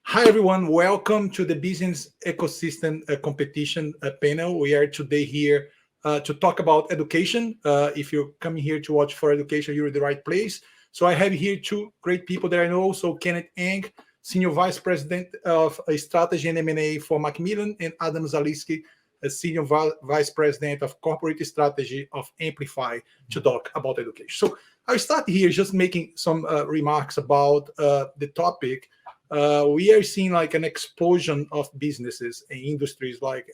Hi, everyone. Welcome to the Business Ecosystem Competition panel. We are today here to talk about education. If you're coming here to watch for education, you're in the right place. So I have here two great people that I know. So Ken Eng, Senior Vice President of Strategy and M&A for Macmillan, and Adam Zalisk, Senior Vice President of Corporate Strategy of Amplify, to talk about education. So I'll start here just making some remarks about the topic. We are seeing like an explosion of businesses and industries like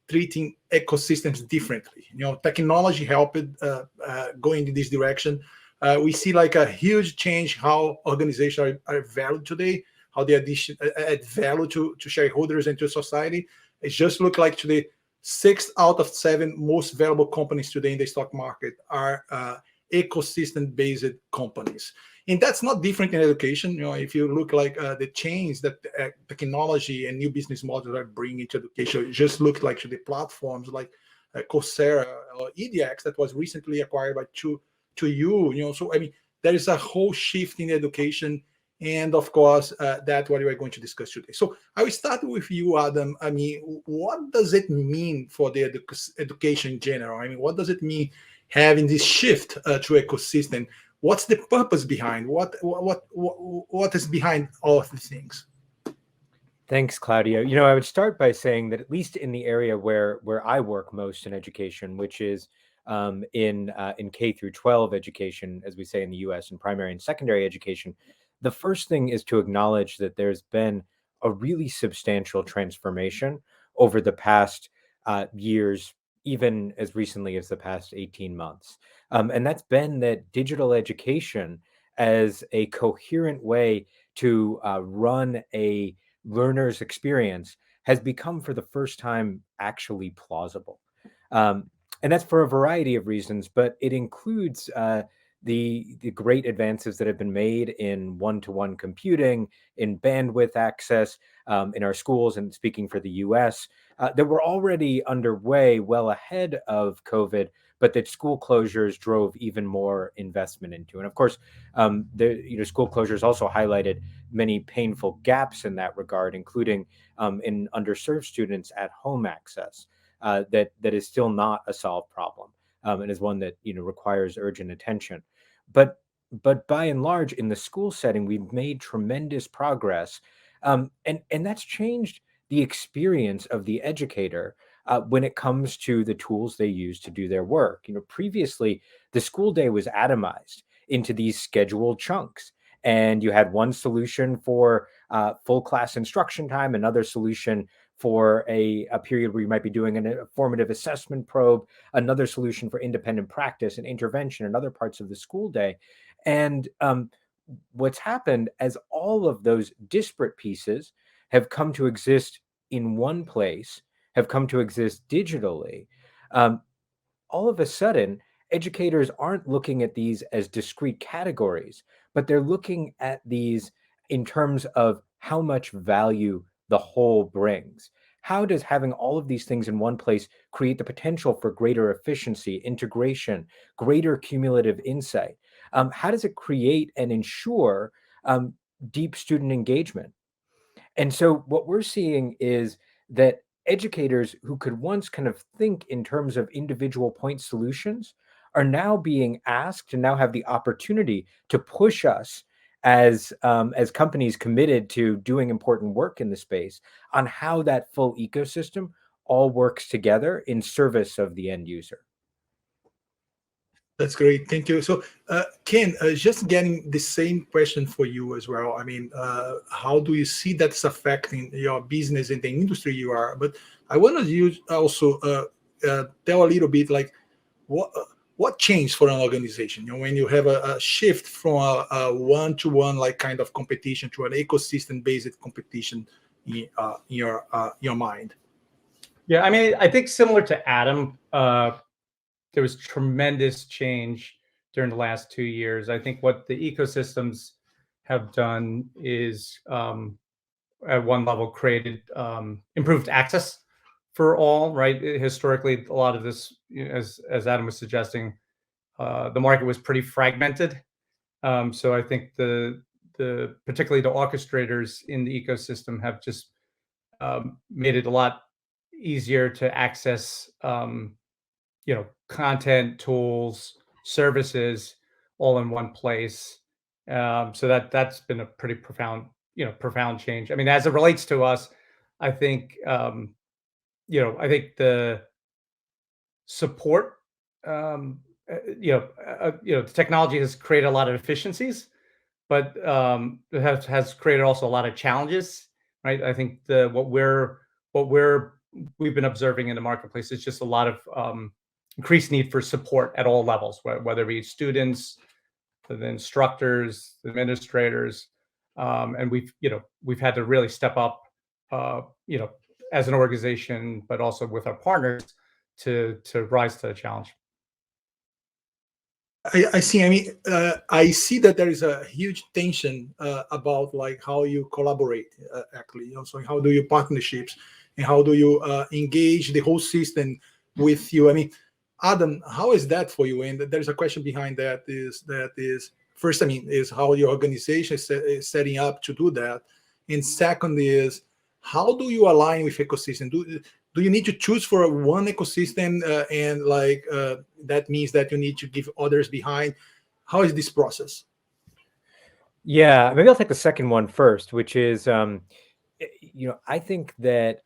treating ecosystems differently. Technology helped going in this direction. We see like a huge change how organizations are valued today, how they add value to shareholders and to society. It just look like today, 6 out of 7 most valuable companies today in the stock market are ecosystem-based companies. And that's not different in education. If you look like the change that technology and new business models are bringing to education, it just look like to the platforms like Coursera or EDX that was recently acquired by 2U. So I mean, there is a whole shift in education, and of course, that's what we are going to discuss today. So I will start with you, Adam. I mean, what does it mean for the education in general? I mean, what does it mean having this shift to ecosystem? What's the purpose behind? What is behind all of these things? Thanks, Claudio. I would start by saying that at least in the area where I work most in education, which is in K through 12 education, as we say in the U.S., in primary and secondary education, the first thing is to acknowledge that there's been a really substantial transformation over the past years, even as recently as the past 18 months. And that's been that digital education as a coherent way to run a learner's experience has become for the first time actually plausible. And that's for a variety of reasons, but it includes the great advances that have been made in one-to-one computing, in bandwidth access, in our schools, and speaking for the US, that were already underway well ahead of COVID, but that school closures drove even more investment into. And of course, school closures also highlighted many painful gaps in that regard, including in underserved students at home access. That is still not a solved problem, and is one that requires urgent attention. But by and large, in the school setting, we've made tremendous progress, and that's changed the experience of the educator when it comes to the tools they use to do their work. Previously, the school day was atomized into these scheduled chunks, and you had one solution for full class instruction time, another solution for a period where you might be doing a formative assessment probe, another solution for independent practice and intervention in other parts of the school day. And what's happened as all of those disparate pieces have come to exist in one place, have come to exist digitally, all of a sudden, educators aren't looking at these as discrete categories, but they're looking at these in terms of how much value the whole brings. How does having all of these things in one place create the potential for greater efficiency, integration, greater cumulative insight? How does it create and ensure deep student engagement? And so what we're seeing is that educators who could once kind of think in terms of individual point solutions are now being asked and now have the opportunity to push us as companies committed to doing important work in the space on how that full ecosystem all works together in service of the end user. That's great. Thank you. So, Ken, just getting the same question for you as well. I mean, how do you see that's affecting your business and the industry you are? But I want you also tell a little bit like what changed for an organization? When you have a shift from a one-to-one like kind of competition to an ecosystem-based competition in your mind. Yeah, I mean, I think similar to Adam, there was tremendous change during the last 2 years. I think what the ecosystems have done is, at one level, created improved access for all. Right, historically, a lot of this, as Adam was suggesting, the market was pretty fragmented. So I think the particularly the orchestrators in the ecosystem have just made it a lot easier to access, content, tools, services, all in one place. So that's been a pretty profound change. I mean, as it relates to us, I think, I think the support, the technology has created a lot of efficiencies, but it has created also a lot of challenges, right? I think we've been observing in the marketplace is just a lot of increased need for support at all levels, whether it be students, the instructors, the administrators, and we've had to really step up, as an organization, but also with our partners to rise to the challenge. I see. I mean, I see that there is a huge tension about like how you collaborate. Actually, so how do you partnerships and how do you engage the whole system with you? I mean, Adam, how is that for you? And there's a question behind that. Is first, I mean, is how your organization is setting up to do that, and second is how do you align with ecosystem? Do you need to choose for one ecosystem and like that means that you need to give others behind? How is this process? Yeah, maybe I'll take the second one first, which is, I think that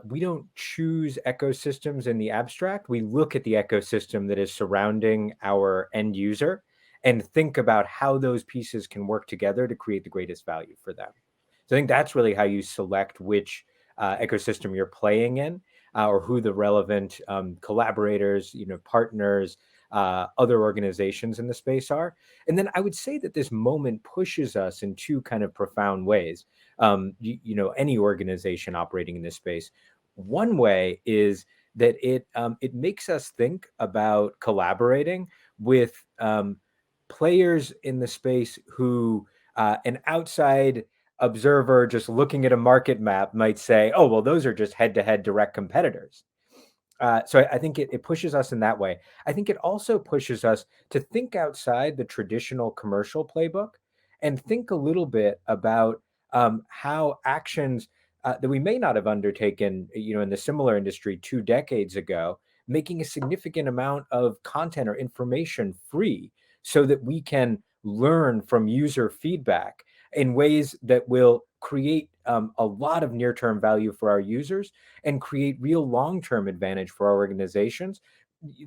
we don't choose ecosystems in the abstract. We look at the ecosystem that is surrounding our end user and think about how those pieces can work together to create the greatest value for them. So I think that's really how you select which ecosystem you're playing in, or who the relevant collaborators, partners, other organizations in the space are. And then I would say that this moment pushes us in two kind of profound ways. Any organization operating in this space. One way is that it makes us think about collaborating with players in the space who an outside observer just looking at a market map might say, oh, well, those are just head-to-head direct competitors. So I think it pushes us in that way. I think it also pushes us to think outside the traditional commercial playbook and think a little bit about how actions that we may not have undertaken, in the similar industry 2 decades ago, making a significant amount of content or information free so that we can learn from user feedback in ways that will create a lot of near-term value for our users and create real long-term advantage for our organizations.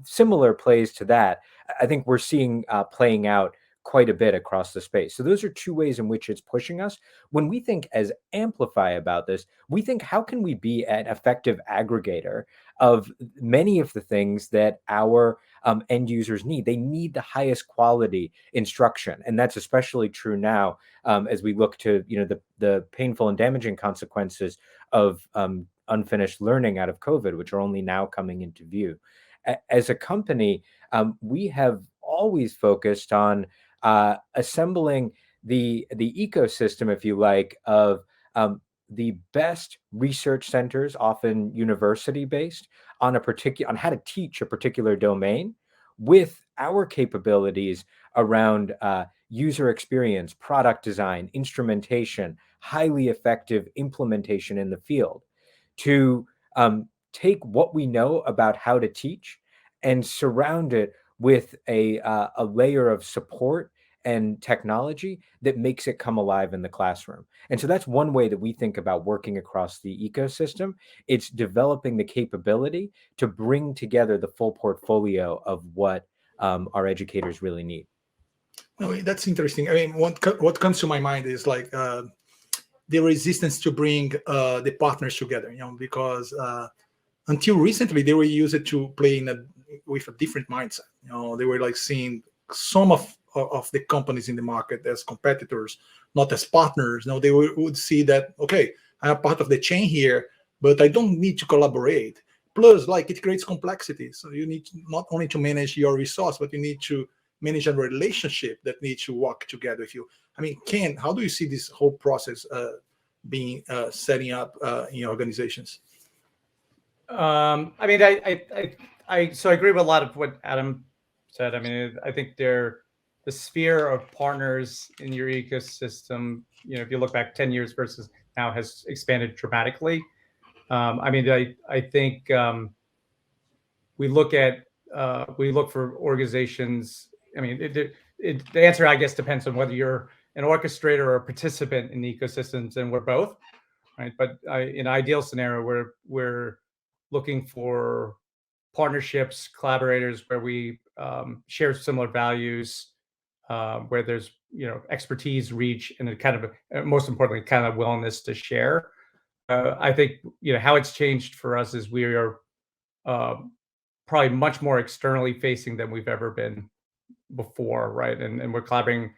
Similar plays to that, I think we're seeing playing out quite a bit across the space. So those are two ways in which it's pushing us. When we think as Amplify about this, we think, how can we be an effective aggregator of many of the things that our end users need? They need the highest quality instruction. And that's especially true now as we look to the painful and damaging consequences of unfinished learning out of COVID, which are only now coming into view. As a company, we have always focused on assembling the ecosystem, if you like, of the best research centers, often university-based, on how to teach a particular domain, with our capabilities around user experience, product design, instrumentation, highly effective implementation in the field, to take what we know about how to teach and surround it with a layer of support and technology that makes it come alive in the classroom. And so that's one way that we think about working across the ecosystem. It's developing the capability to bring together the full portfolio of what our educators really need. No, that's interesting. I mean, what comes to my mind is like the resistance to bring the partners together, because until recently they were used to play with a different mindset. They were like seeing some of the companies in the market as competitors, not as partners. They would see that, okay, I'm part of the chain here, but I don't need to collaborate. Plus, like, it creates complexity. So you need not only to manage your resource, but you need to manage a relationship that needs to work together with you. I mean, Ken, how do you see this whole process being setting up in your organizations? I mean, I agree with a lot of what Adam said. I mean, I think there the sphere of partners in your ecosystem, if you look back 10 years versus now, has expanded dramatically. I mean, I think we look for organizations. I mean, the answer, I guess, depends on whether you're an orchestrator or a participant in ecosystems, and we're both, right? But in an ideal scenario, we're looking for partnerships, collaborators where we share similar values, where there's expertise, reach, and a kind of most importantly, kind of willingness to share. I think how it's changed for us is we are probably much more externally facing than we've ever been before, right? And we're collaborating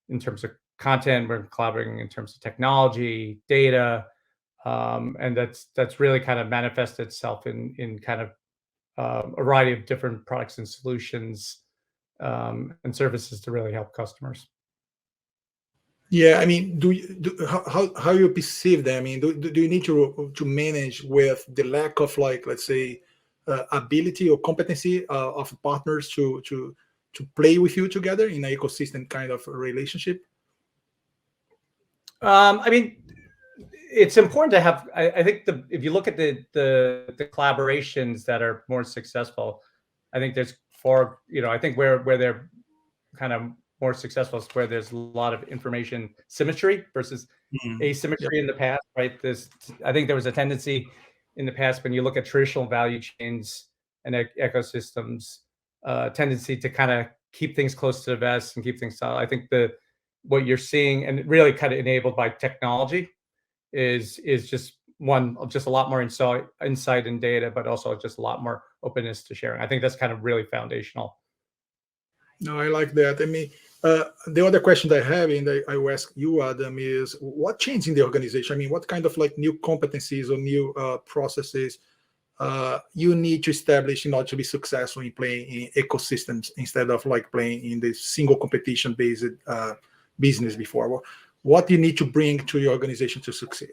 in terms of content, we're collaborating in terms of technology, data, and that's really kind of manifested itself in kind of a variety of different products and solutions and services to really help customers. Yeah, I mean, how you perceive that? I mean, do you need to manage with the lack of, like, let's say, ability or competency of partners to play with you together in an ecosystem kind of relationship? I mean, it's important to have. I think if you look at the collaborations that are more successful, I think there's I think where they're kind of more successful is where there's a lot of information symmetry versus asymmetry in the past, right? I think there was a tendency in the past when you look at traditional value chains and ecosystems, tendency to kind of keep things close to the vest and keep things solid. I think what you're seeing, and really kind of enabled by technology, is just a lot more insight and data, but also just a lot more openness to sharing. I think that's kind of really foundational. No, I like that. I mean, the other question that I have, and I will ask you, Adam, is what changed in the organization? I mean, what kind of like new competencies or new processes you need to establish in order to be successful in playing in ecosystems instead of like playing in the single competition-based business before? What do you need to bring to your organization to succeed?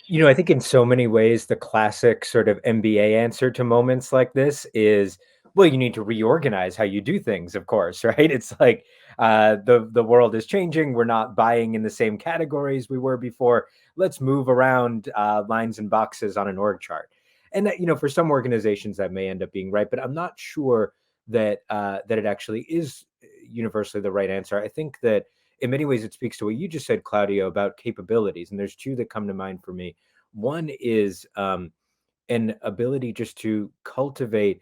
I think in so many ways, the classic sort of MBA answer to moments like this is, well, you need to reorganize how you do things, of course, right? It's like the world is changing. We're not buying in the same categories we were before. Let's move around lines and boxes on an org chart. And that, for some organizations that may end up being right, but I'm not sure that that it actually is universally the right answer. I think that in many ways it speaks to what you just said, Claudio, about capabilities. And there's two that come to mind for me. One is an ability just to cultivate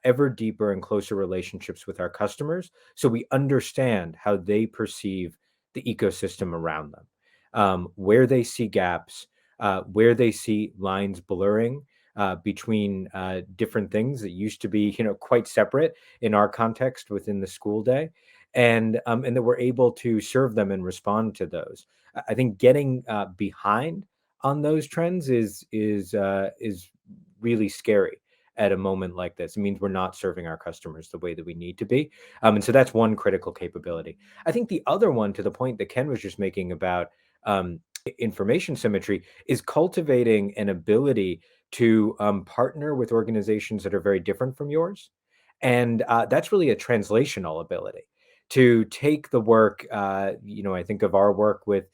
ever deeper and closer relationships with our customers, so we understand how they perceive the ecosystem around them, where they see gaps, where they see lines blurring between different things that used to be, quite separate in our context within the school day, and that we're able to serve them and respond to those. I think getting behind on those trends is really scary at a moment like this. It means we're not serving our customers the way that we need to be. And so that's one critical capability. I think the other one, to the point that Ken was just making about information symmetry, is cultivating an ability to partner with organizations that are very different from yours. And that's really a translational ability to take the work, I think of our work with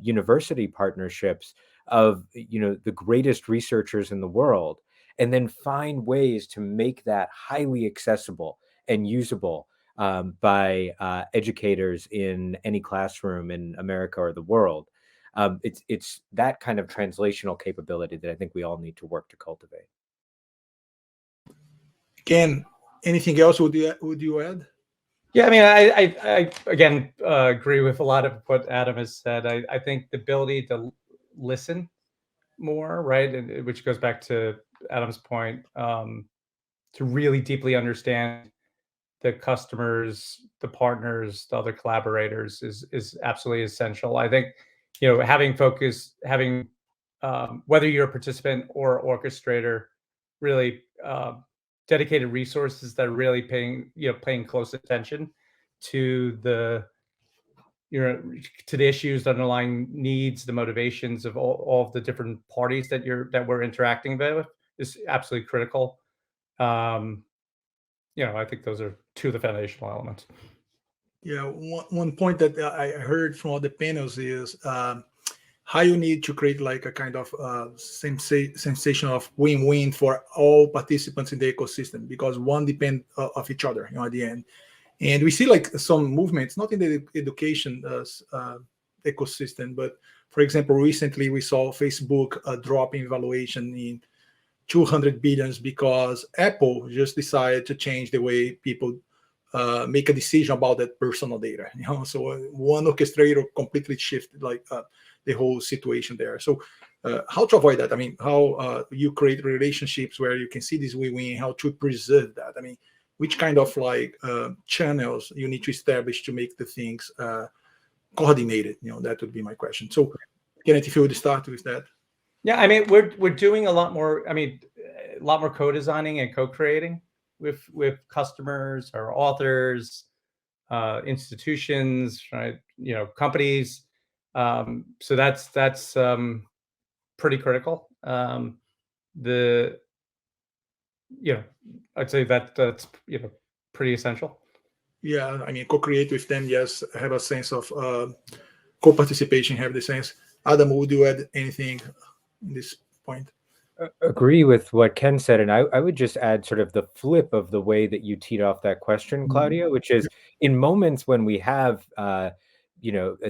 university partnerships of, the greatest researchers in the world, and then find ways to make that highly accessible and usable by educators in any classroom in America or the world. It's that kind of translational capability that I think we all need to work to cultivate. Ken, anything else would you add? Yeah, I mean, I again agree with a lot of what Adam has said. I think the ability to listen more, right, and which goes back to Adam's point, to really deeply understand the customers, the partners, the other collaborators is absolutely essential. I think, having focus, whether you're a participant or orchestrator, really dedicated resources that are really paying close attention to the issues, the underlying needs, the motivations of all of the different parties that we're interacting with is absolutely critical. I think those are two of the foundational elements. Yeah, one point that I heard from all the panels is how you need to create like a kind of sensation of win-win for all participants in the ecosystem, because one depend of each other, at the end. And we see like some movements, not in the education ecosystem, but for example, recently we saw Facebook drop in valuation in 200 billions because Apple just decided to change the way people make a decision about that personal data. So one orchestrator completely shifted like the whole situation there. So how to avoid that? I mean, how you create relationships where you can see this win-win, how to preserve that? I mean, which kind of like channels you need to establish to make the things coordinated? That would be my question. So Kenneth, if you would start with that. Yeah, I mean, we're doing a lot more. I mean, a lot more co-designing and co-creating with customers or authors, institutions, right? Companies. So that's pretty critical. I'd say that's pretty essential. Yeah, I mean, co-create with them. Yes, have a sense of co-participation. Have the sense. Adam, would you add anything in this point? Agree with what Ken said, and I would just add sort of the flip of the way that you teed off that question, Claudio, which is in moments when we have a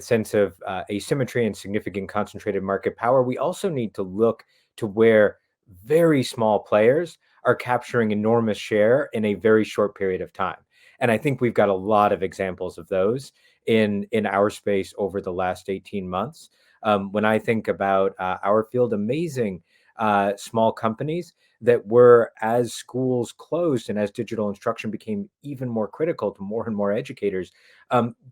sense of asymmetry and significant concentrated market power, we also need to look to where very small players are capturing enormous share in a very short period of time. And I think we've got a lot of examples of those in our space over the last 18 months. When I think about our field, amazing small companies that were, as schools closed and as digital instruction became even more critical to more and more educators,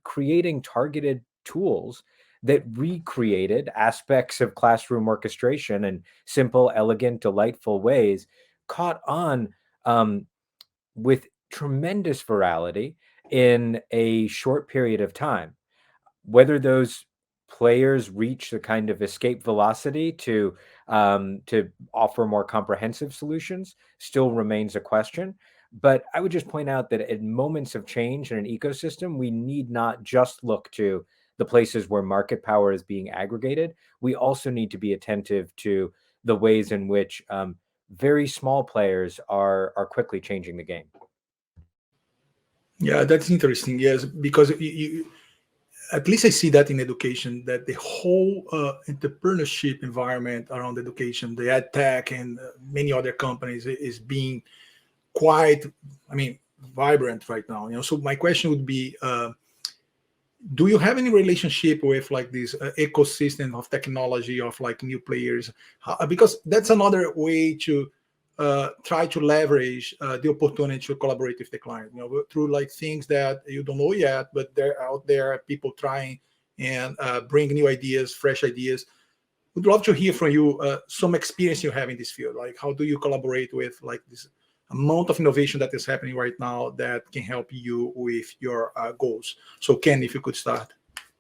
creating targeted tools that recreated aspects of classroom orchestration in simple, elegant, delightful ways, caught on with tremendous virality in a short period of time. Whether those players reach the kind of escape velocity to offer more comprehensive solutions still remains a question. But I would just point out that at moments of change in an ecosystem, we need not just look to the places where market power is being aggregated. We also need to be attentive to the ways in which very small players are quickly changing the game. Yeah, that's interesting. Yes, because at least I see that in education, that the whole entrepreneurship environment around education, the ed tech and many other companies is being quite, vibrant right now. So my question would be, do you have any relationship with like this ecosystem of technology of like new players? Because that's another way to try to leverage the opportunity to collaborate with the client, through like things that you don't know yet, but they're out there, people trying and bring new ideas, fresh ideas. Would love to hear from you some experience you have in this field. Like, how do you collaborate with like this amount of innovation that is happening right now that can help you with your goals? So Ken, if you could start.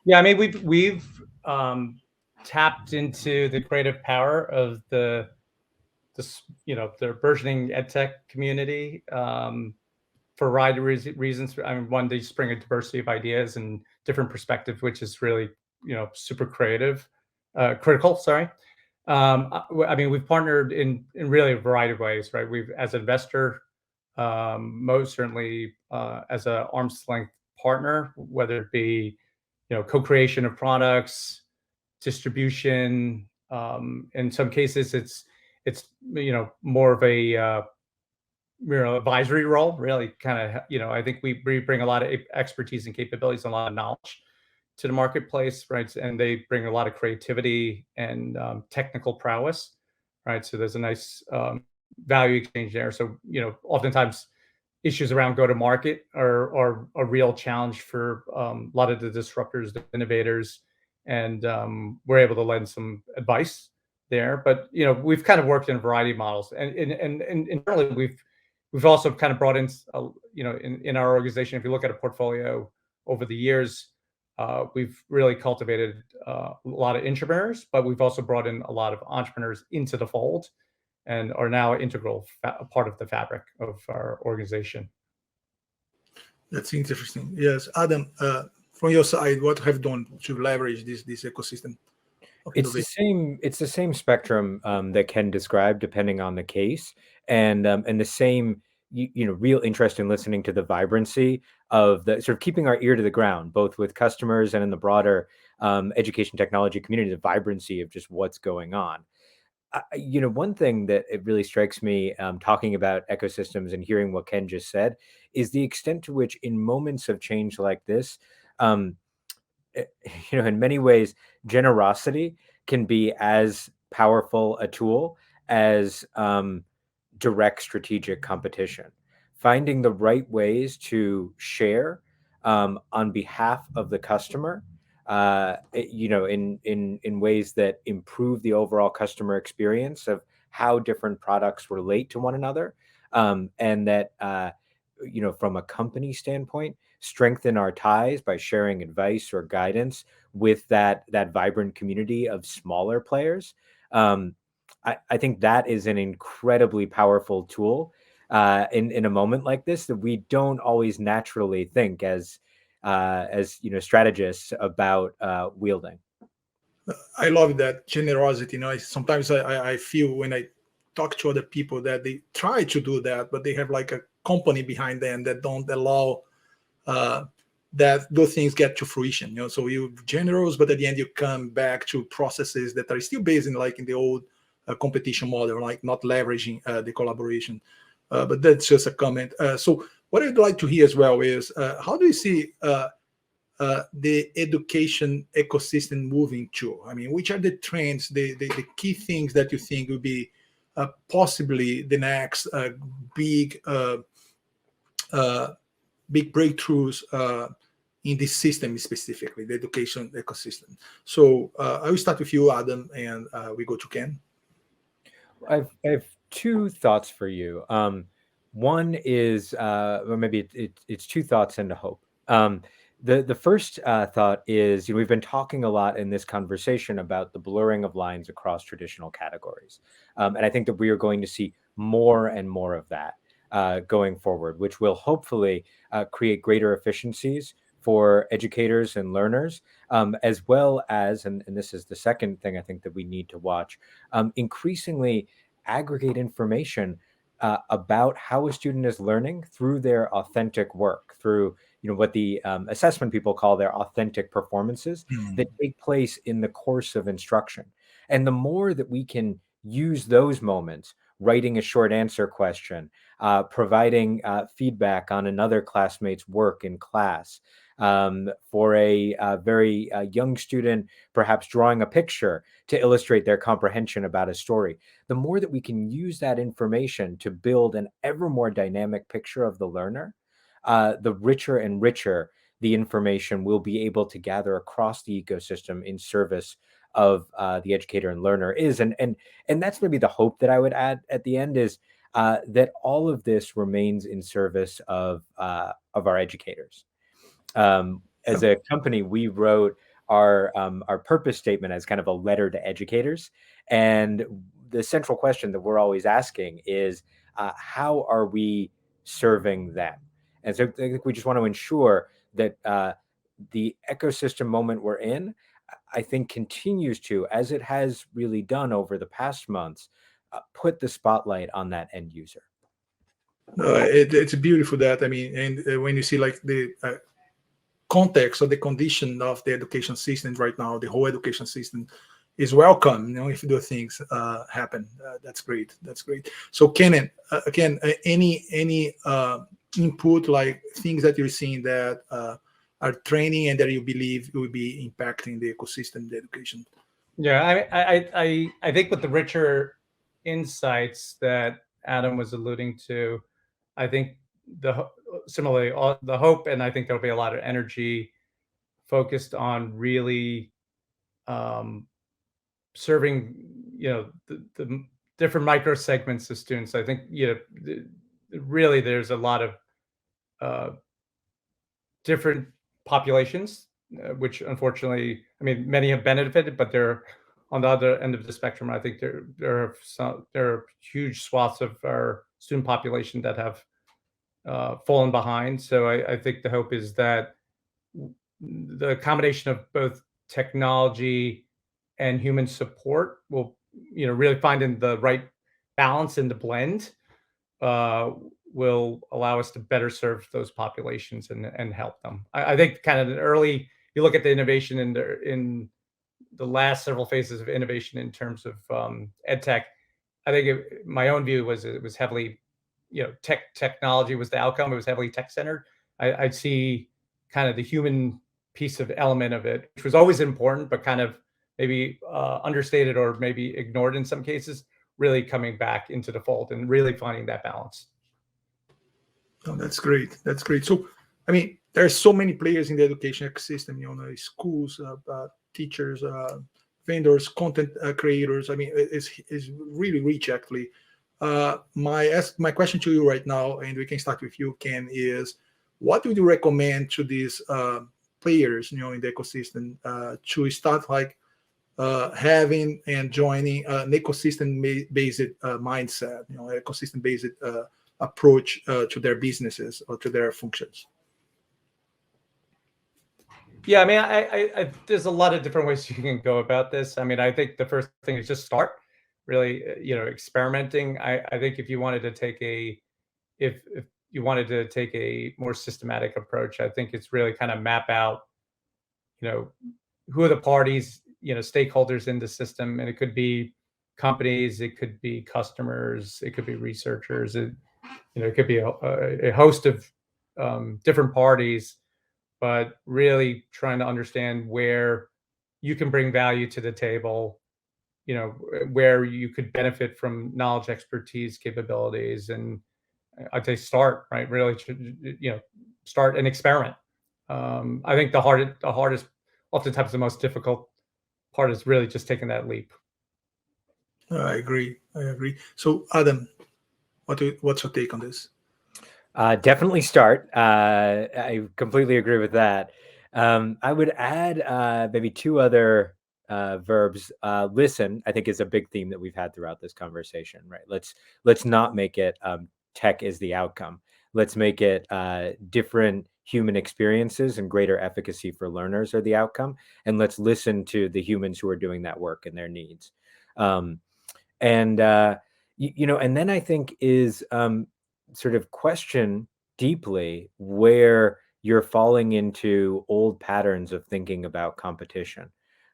Yeah, I mean, we've tapped into the creative power of the burgeoning edtech community for a variety of reasons. I mean, one, they just bring a diversity of ideas and different perspectives, which is really, super critical. Sorry. I mean, we've partnered in really a variety of ways, right? We've, as an investor, most certainly as an arm's length partner, whether it be, co-creation of products, distribution. In some cases, it's more of a advisory role. Really, kind of, I think we bring a lot of expertise and capabilities and a lot of knowledge to the marketplace, right? And they bring a lot of creativity and technical prowess, right? So there's a nice value exchange there. So oftentimes issues around go-to-market are a real challenge for a lot of the disruptors, the innovators, and we're able to lend some advice there. But we've kind of worked in a variety of models, and internally we've also kind of brought in in our organization. If you look at a portfolio over the years, we've really cultivated a lot of intrapreneurs, but we've also brought in a lot of entrepreneurs into the fold and are now an integral part of the fabric of our organization. That's interesting. Yes, Adam, from your side, what have done to leverage this ecosystem of innovation? It's the same spectrum that Ken described, depending on the case, and the same real interest in listening to the vibrancy of the sort of keeping our ear to the ground, both with customers and in the broader education technology community, the vibrancy of just what's going on. One thing that it really strikes me talking about ecosystems and hearing what Ken just said is the extent to which, in moments of change like this, um, eh, in many ways, generosity can be as powerful a tool as direct strategic competition. Finding the right ways to share on behalf of the customer, in ways that improve the overall customer experience of how different products relate to one another, and that from a company standpoint, strengthen our ties by sharing advice or guidance with that vibrant community of smaller players. Um, I think that is an incredibly powerful tool in a moment like this that we don't always naturally think as strategists about wielding. I love that generosity. Sometimes I feel when I talk to other people that they try to do that, but they have like a company behind them that don't allow uh, that those things get to fruition. So you're generous, but at the end you come back to processes that are still based in the old competition model, like not leveraging the collaboration. But that's just a comment. So what I'd like to hear as well is how do you see the education ecosystem moving to? I mean, which are the trends, the key things that you think will be possibly the next big big breakthroughs in this system, specifically the education ecosystem? So I will start with you, Adam, and we go to Ken. I have two thoughts for you. One is, or maybe it's two thoughts and a hope. The first thought is, we've been talking a lot in this conversation about the blurring of lines across traditional categories, and I think that we are going to see more and more of that going forward, which will hopefully create greater efficiencies for educators and learners, as well as, and this is the second thing I think that we need to watch, increasingly aggregate information about how a student is learning through their authentic work, through what the assessment people call their authentic performances that take place in the course of instruction. And the more that we can use those moments, writing a short answer question, providing feedback on another classmate's work in class, for a very young student, perhaps drawing a picture to illustrate their comprehension about a story. The more that we can use that information to build an ever more dynamic picture of the learner, the richer and richer the information we'll be able to gather across the ecosystem in service of the educator and learner is. And that's maybe the hope that I would add at the end is that all of this remains in service of our educators. As a company, we wrote our purpose statement as kind of a letter to educators, and the central question that we're always asking is, how are we serving them? And so I think we just want to ensure that the ecosystem moment we're in, I think, continues to, as it has really done over the past months, put the spotlight on that end user. It's beautiful that, I mean, and when you see like the context or the condition of the education system right now, the whole education system is welcome, if those things happen. That's great. That's great. So Ken, again, any input, like things that you're seeing that are training and that you believe will be impacting the ecosystem, the education? Yeah, I think with the richer insights that Adam was alluding to, I think similarly the hope, and I think there'll be a lot of energy focused on really serving the different micro segments of students. I think really there's a lot of different populations, which unfortunately, I mean, many have benefited, but they're on the other end of the spectrum. I think there are huge swaths of our student population that have fallen behind. So I think the hope is that the combination of both technology and human support will, really finding the right balance in the blend will allow us to better serve those populations and help them. I think kind of you look at the innovation in the last several phases of innovation in terms of ed tech. I think my own view was it was heavily, technology was the outcome. It was heavily tech centered. I'd see kind of the human piece of element of it, which was always important, but kind of maybe understated or maybe ignored in some cases, really coming back into the fold and really finding that balance. Oh, that's great. That's great. So, I mean, there are so many players in the education ecosystem, schools, teachers, vendors, content creators. I mean, it's really rich, actually. My question to you right now, and we can start with you, Ken, is what would you recommend to these players, in the ecosystem to start having and joining an ecosystem-based mindset, ecosystem-based approach to their businesses or to their functions? Yeah, I mean, I there's a lot of different ways you can go about this. I mean, I think the first thing is just start really, experimenting. I think if you wanted to take if you wanted to take a more systematic approach, I think it's really kind of map out, who are the parties, stakeholders in the system, and it could be companies, it could be customers, it could be researchers, it could be a host of different parties, but really trying to understand where you can bring value to the table, where you could benefit from knowledge, expertise, capabilities, and I'd say start, right? Really, start and experiment. I think the hardest, oftentimes the most difficult part is really just taking that leap. I agree. So, Adam, what's your take on this? Definitely start. I completely agree with that. I would add maybe two other verbs. Listen, I think, is a big theme that we've had throughout this conversation, right? Let's not make it tech is the outcome. Let's make it different human experiences and greater efficacy for learners are the outcome. And let's listen to the humans who are doing that work and their needs. And then I think is sort of question deeply where you're falling into old patterns of thinking about competition,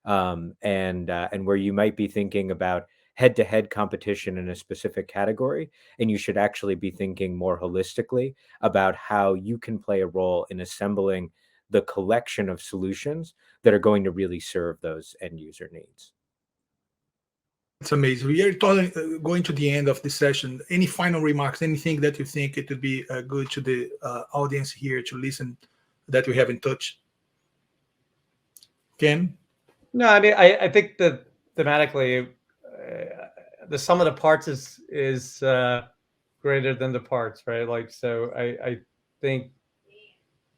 and where you might be thinking about head-to-head competition in a specific category, and you should actually be thinking more holistically about how you can play a role in assembling the collection of solutions that are going to really serve those end user needs. It's amazing. We are going to the end of the session. Any final remarks, anything that you think it would be good to the audience here to listen that we haven't touched? Ken? No, I mean, I think that thematically, the sum of the parts is greater than the parts, right? Like, so I think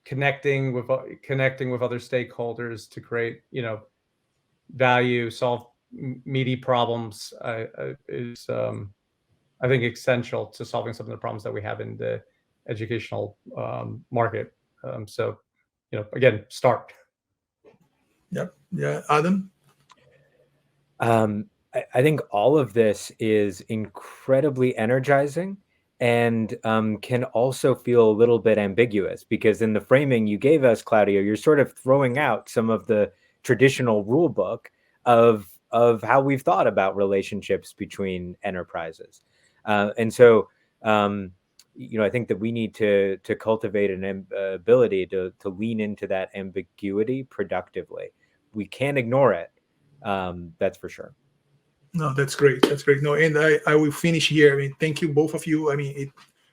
connecting with other stakeholders to create, value, solve meaty problems is I think essential to solving some of the problems that we have in the educational market. So, again, start. Yep. Yeah, Adam. I think all of this is incredibly energizing and can also feel a little bit ambiguous, because in the framing you gave us, Claudio, you're sort of throwing out some of the traditional rule book of how we've thought about relationships between enterprises. And so, I think that we need to cultivate an ability to lean into that ambiguity productively. We can't ignore it. That's for sure. No, that's great. That's great. No, and I will finish here. I mean, thank you, both of you. I mean,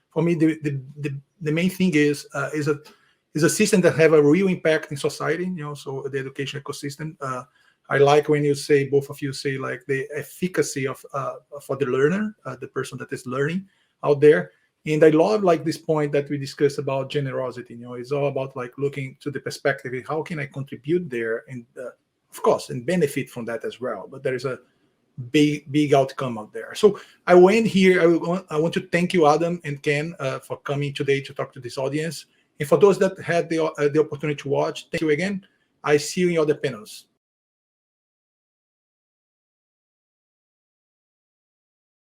for me, the main thing is a system that have a real impact in society. So the education ecosystem. I like when you say, both of you say, like the efficacy of for the learner, the person that is learning out there. And I love like this point that we discussed about generosity. It's all about like looking to the perspective, how can I contribute there, and of course, and benefit from that as well. But there is a big outcome out there. So I went here. I want to thank you, Adam and Ken, for coming today to talk to this audience. And for those that had the opportunity to watch, thank you again. I see you in other panels.